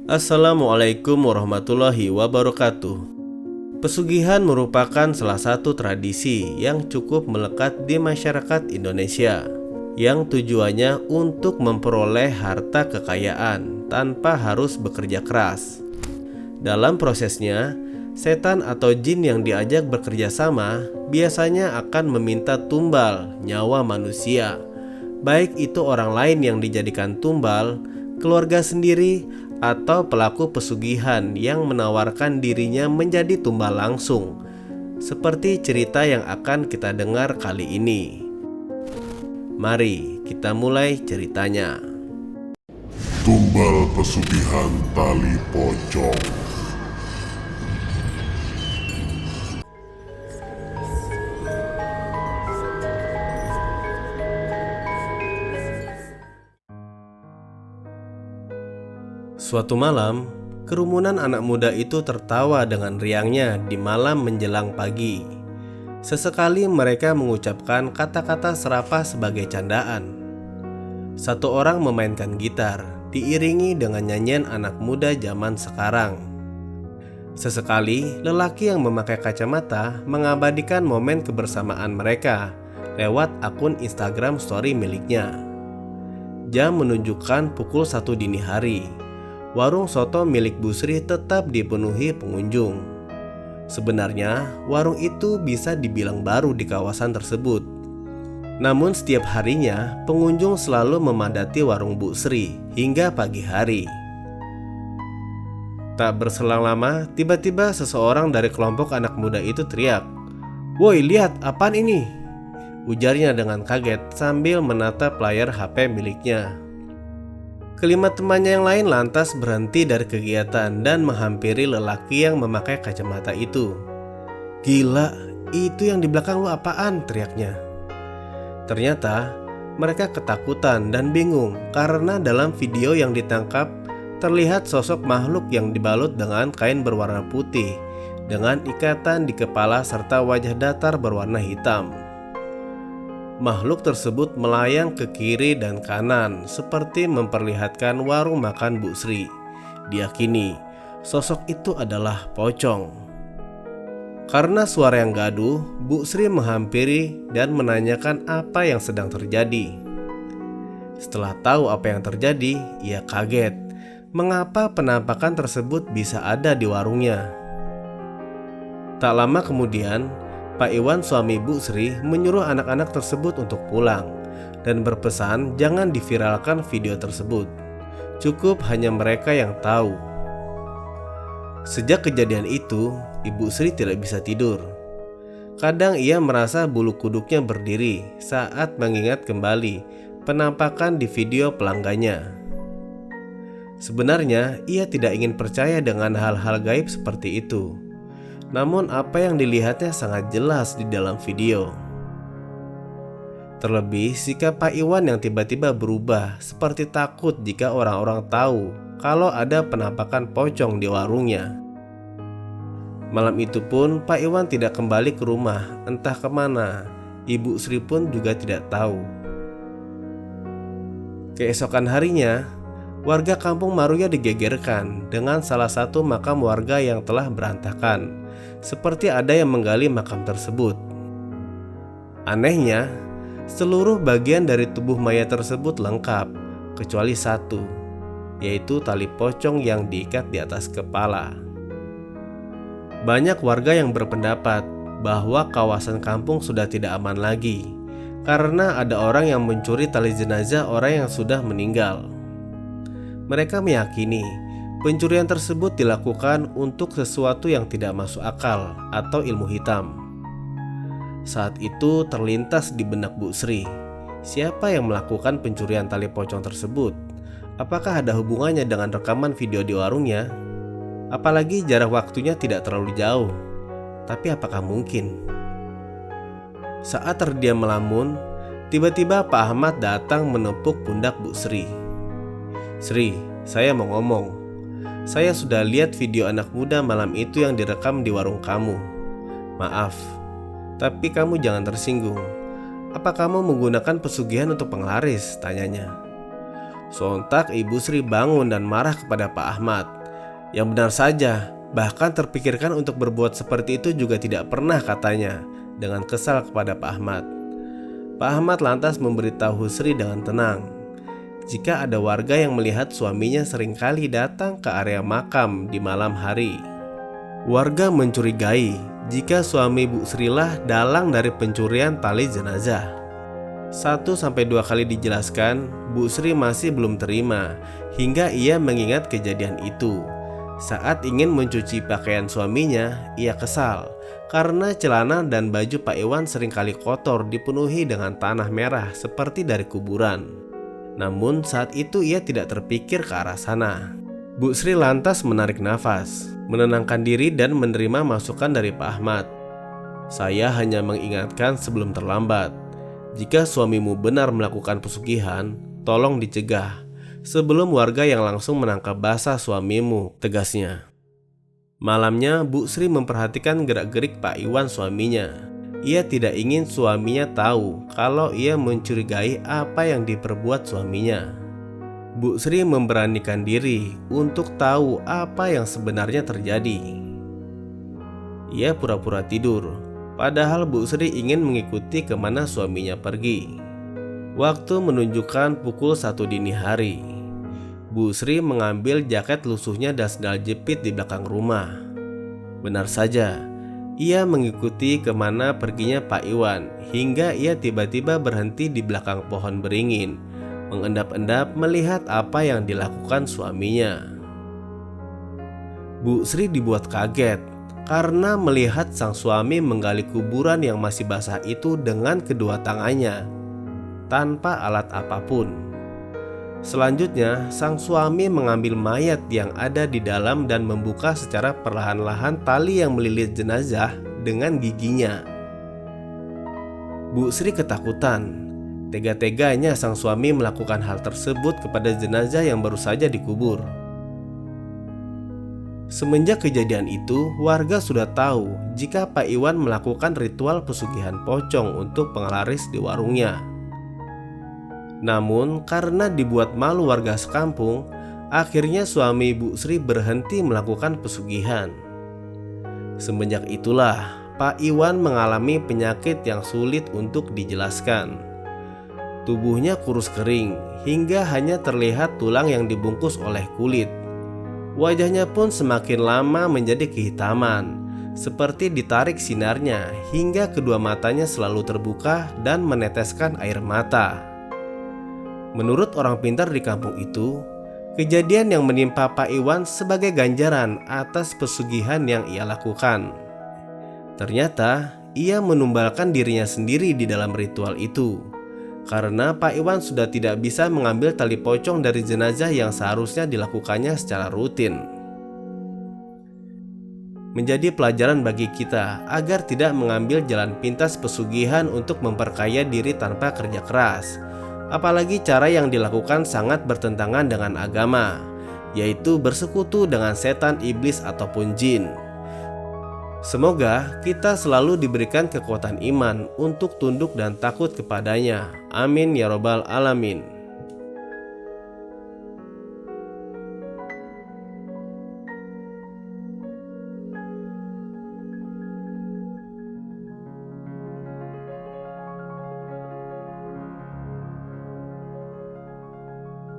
Assalamualaikum warahmatullahi wabarakatuh. Pesugihan merupakan salah satu tradisi yang cukup melekat di masyarakat Indonesia, yang tujuannya untuk memperoleh harta kekayaan tanpa harus bekerja keras. Dalam prosesnya, setan atau jin yang diajak bekerja sama biasanya akan meminta tumbal nyawa manusia, baik itu orang lain yang dijadikan tumbal, keluarga sendiri, atau pelaku pesugihan yang menawarkan dirinya menjadi tumbal langsung, seperti cerita yang akan kita dengar kali ini. Mari kita mulai ceritanya. Tumbal pesugihan tali pocong. Suatu malam, kerumunan anak muda itu tertawa dengan riangnya di malam menjelang pagi. Sesekali mereka mengucapkan kata-kata serapah sebagai candaan. Satu orang memainkan gitar, diiringi dengan nyanyian anak muda zaman sekarang. Sesekali, lelaki yang memakai kacamata mengabadikan momen kebersamaan mereka lewat akun Instagram story miliknya. Jam menunjukkan pukul 1 dini hari. Warung soto milik Bu Sri tetap dipenuhi pengunjung. Sebenarnya, warung itu bisa dibilang baru di kawasan tersebut. Namun setiap harinya, pengunjung selalu memadati warung Bu Sri hingga pagi hari. Tak berselang lama, tiba-tiba seseorang dari kelompok anak muda itu teriak, "Woi, lihat, apaan ini?" ujarnya dengan kaget sambil menatap layar HP miliknya. Kelima temannya yang lain lantas berhenti dari kegiatan dan menghampiri lelaki yang memakai kacamata itu. "Gila, itu yang di belakang lu apaan?" teriaknya. Ternyata mereka ketakutan dan bingung karena dalam video yang ditangkap terlihat sosok makhluk yang dibalut dengan kain berwarna putih dengan ikatan di kepala serta wajah datar berwarna hitam. Makhluk tersebut melayang ke kiri dan kanan seperti memperlihatkan warung makan Bu Sri. Diyakini sosok itu adalah pocong. Karena suara yang gaduh, Bu Sri menghampiri dan menanyakan apa yang sedang terjadi. Setelah tahu apa yang terjadi, ia kaget. Mengapa penampakan tersebut bisa ada di warungnya? Tak lama kemudian, Pak Iwan, suami Bu Sri, menyuruh anak-anak tersebut untuk pulang dan berpesan jangan diviralkan video tersebut. Cukup hanya mereka yang tahu. Sejak kejadian itu, Ibu Sri tidak bisa tidur. Kadang ia merasa bulu kuduknya berdiri saat mengingat kembali penampakan di video pelanggannya. Sebenarnya, ia tidak ingin percaya dengan hal-hal gaib seperti itu. Namun apa yang dilihatnya sangat jelas di dalam video. Terlebih sikap Pak Iwan yang tiba-tiba berubah seperti takut jika orang-orang tahu kalau ada penampakan pocong di warungnya. Malam itu pun Pak Iwan tidak kembali ke rumah, entah kemana. Ibu Sri pun juga tidak tahu. Keesokan harinya, warga kampung Maruya digegerkan dengan salah satu makam warga yang telah berantakan, seperti ada yang menggali makam tersebut. Anehnya, seluruh bagian dari tubuh mayat tersebut lengkap, kecuali satu, yaitu tali pocong yang diikat di atas kepala. Banyak warga yang berpendapat bahwa kawasan kampung sudah tidak aman lagi, karena ada orang yang mencuri tali jenazah orang yang sudah meninggal. Mereka meyakini pencurian tersebut dilakukan untuk sesuatu yang tidak masuk akal atau ilmu hitam. Saat itu terlintas di benak Bu Sri, siapa yang melakukan pencurian tali pocong tersebut? Apakah ada hubungannya dengan rekaman video di warungnya? Apalagi jarak waktunya tidak terlalu jauh. Tapi apakah mungkin? Saat terdiam melamun, tiba-tiba Pak Ahmad datang menepuk pundak Bu Sri. "Sri, saya mau ngomong. Saya sudah lihat video anak muda malam itu yang direkam di warung kamu. Maaf, tapi kamu jangan tersinggung. Apa kamu menggunakan pesugihan untuk penglaris?" tanyanya. Sontak Ibu Sri bangun dan marah kepada Pak Ahmad. Yang benar saja, bahkan terpikirkan untuk berbuat seperti itu juga tidak pernah, katanya dengan kesal kepada Pak Ahmad. Pak Ahmad lantas memberitahu Sri dengan tenang jika ada warga yang melihat suaminya seringkali datang ke area makam di malam hari. Warga mencurigai jika suami Bu Sri lah dalang dari pencurian tali jenazah. 1-2 kali dijelaskan, Bu Sri masih belum terima hingga ia mengingat kejadian itu. Saat ingin mencuci pakaian suaminya, ia kesal karena celana dan baju Pak Iwan seringkali kotor dipenuhi dengan tanah merah seperti dari kuburan. Namun saat itu ia tidak terpikir ke arah sana. Bu Sri lantas menarik nafas, menenangkan diri dan menerima masukan dari Pak Ahmad. Saya hanya mengingatkan sebelum terlambat. Jika suamimu benar melakukan pesugihan, tolong dicegah sebelum warga yang langsung menangkap basah suamimu, tegasnya. Malamnya, Bu Sri memperhatikan gerak-gerik Pak Iwan suaminya. Ia tidak ingin suaminya tahu kalau ia mencurigai apa yang diperbuat suaminya. Bu Sri memberanikan diri untuk tahu apa yang sebenarnya terjadi. Ia pura-pura tidur, padahal Bu Sri ingin mengikuti kemana suaminya pergi. Waktu menunjukkan pukul 1 dini hari. Bu Sri mengambil jaket lusuhnya dan sendal jepit di belakang rumah. Benar saja, ia mengikuti kemana perginya Pak Iwan hingga ia tiba-tiba berhenti di belakang pohon beringin, mengendap-endap melihat apa yang dilakukan suaminya. Bu Sri dibuat kaget karena melihat sang suami menggali kuburan yang masih basah itu dengan kedua tangannya, tanpa alat apapun. Selanjutnya, sang suami mengambil mayat yang ada di dalam dan membuka secara perlahan-lahan tali yang melilit jenazah dengan giginya. Bu Sri ketakutan. Tega-teganya sang suami melakukan hal tersebut kepada jenazah yang baru saja dikubur. Semenjak kejadian itu, warga sudah tahu jika Pak Iwan melakukan ritual pesugihan pocong untuk penglaris di warungnya. Namun karena dibuat malu warga sekampung, akhirnya suami Bu Sri berhenti melakukan pesugihan. Semenjak itulah Pak Iwan mengalami penyakit yang sulit untuk dijelaskan. Tubuhnya kurus kering hingga hanya terlihat tulang yang dibungkus oleh kulit. Wajahnya pun semakin lama menjadi kehitaman, seperti ditarik sinarnya hingga kedua matanya selalu terbuka dan meneteskan air mata. Menurut orang pintar di kampung itu, kejadian yang menimpa Pak Iwan sebagai ganjaran atas pesugihan yang ia lakukan. Ternyata ia menumbalkan dirinya sendiri di dalam ritual itu, karena Pak Iwan sudah tidak bisa mengambil tali pocong dari jenazah yang seharusnya dilakukannya secara rutin. Menjadi pelajaran bagi kita agar tidak mengambil jalan pintas pesugihan untuk memperkaya diri tanpa kerja keras. Apalagi cara yang dilakukan sangat bertentangan dengan agama, yaitu bersekutu dengan setan, iblis, ataupun jin. Semoga kita selalu diberikan kekuatan iman untuk tunduk dan takut kepadanya. Amin ya robbal alamin.